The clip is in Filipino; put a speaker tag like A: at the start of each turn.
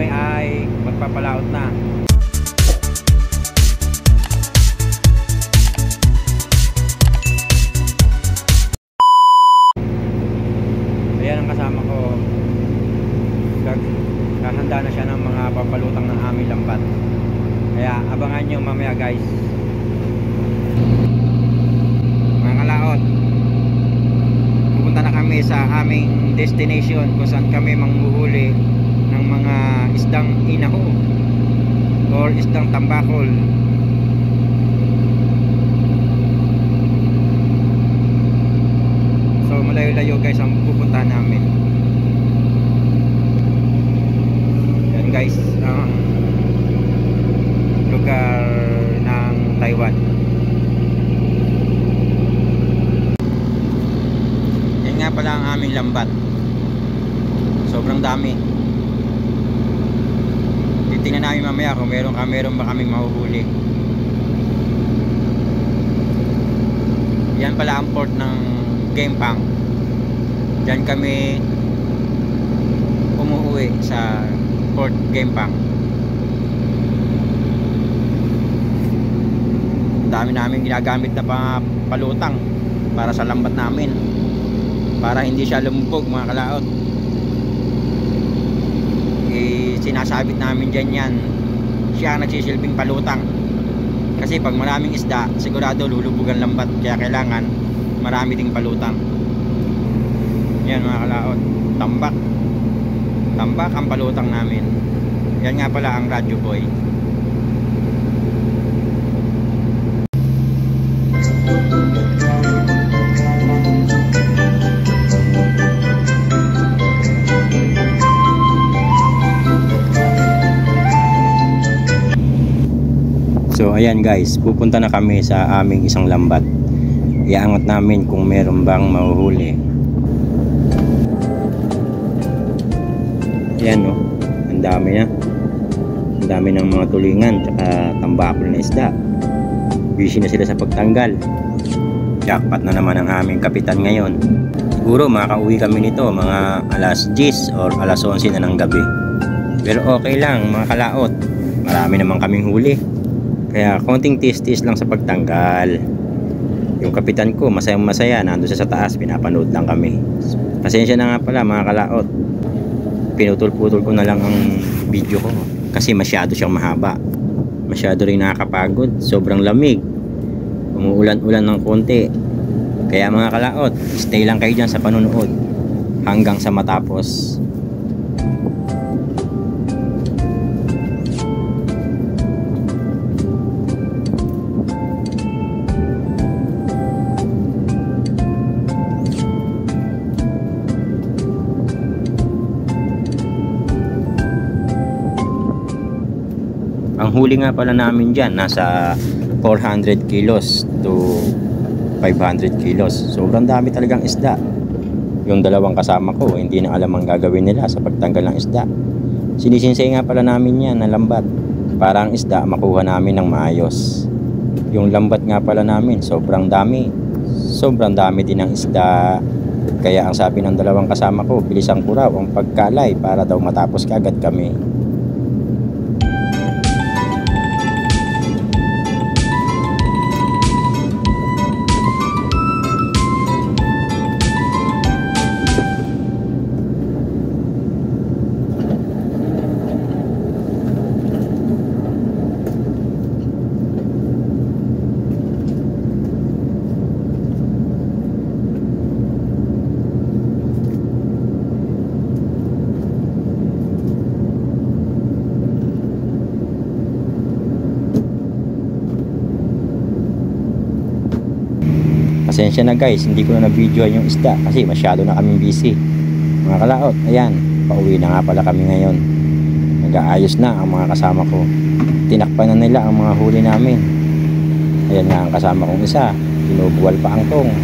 A: kami ay magpapalaot na. Ayan ang kasama ko. Hahanda na siya ng mga papalutang ng aming lambat. Kaya abangan nyo mamaya guys. Mga kalaot, pupunta na kami sa aming destination kung saan kami manghuhuli ng mga isdang inaho or isdang tambakol. So malayo-layo guys ang pupuntahan namin. Yan guys ang lugar ng Taiwan. Yan nga pala ang aming lambat. Sobrang dami. Titingnan namin mamaya kung meron ba kaming mahuhuli. Yan pala ang port ng Gempang. Diyan kami umuwi sa Port Gempang. Dami namin ginagamit na palutang para sa lambat namin, para hindi siya lumubog mga kalaot. Sinasabit namin dyan yan, siya nagsisilbing palutang, kasi pag maraming isda sigurado lulubog ang lambat, kaya kailangan marami ding palutang. Yan mga kalaot, tambak ang palutang namin. Yan nga pala ang Radyo Boy. So ayan guys, pupunta na kami sa aming isang lambat. Iaangat namin kung meron bang mahuhuli. Ayan no, ang dami na. Ang dami ng mga tulingan tsaka tambakol na isda. Busy na sila sa pagtanggal. Jackpot na naman ang aming kapitan ngayon. Siguro makakauwi kami nito mga alas 10 or alas 11 na ng gabi. Pero okay lang mga kalaot, marami naman kaming huli. Kaya konting tis-tis lang sa pagtanggal. Yung kapitan ko masayang-masaya, nandun siya sa taas, pinapanood lang kami. Pasensya na nga pala mga kalaot, pinutol-putol ko na lang ang video ko kasi masyado siyang mahaba. Masyado rin nakakapagod, sobrang lamig, umuulan-ulan ng konti. Kaya mga kalaot, stay lang kayo dyan sa panonood hanggang sa matapos. Ang huli nga pala namin dyan, nasa 400 kilos to 500 kilos. Sobrang dami talagang isda. Yung dalawang kasama ko, hindi na alam ang gagawin nila sa pagtanggal ng isda. Sinisinsay nga pala namin yan na lambat para ang isda makuha namin ng maayos. Yung lambat nga pala namin, sobrang dami. Sobrang dami din ng isda. Kaya ang sabi ng dalawang kasama ko, bilisan ko raw ang pagkalay para daw matapos kaagad kami. Pasensya na guys, hindi ko na na-videoan yung isda kasi masyado na kaming busy. Mga kalaot, ayan, pauwi na nga pala kami ngayon. Nag-aayos na ang mga kasama ko. Tinakpan na nila ang mga huli namin. Ayan nga ang kasama kong isa, binubuwal pa ang tong.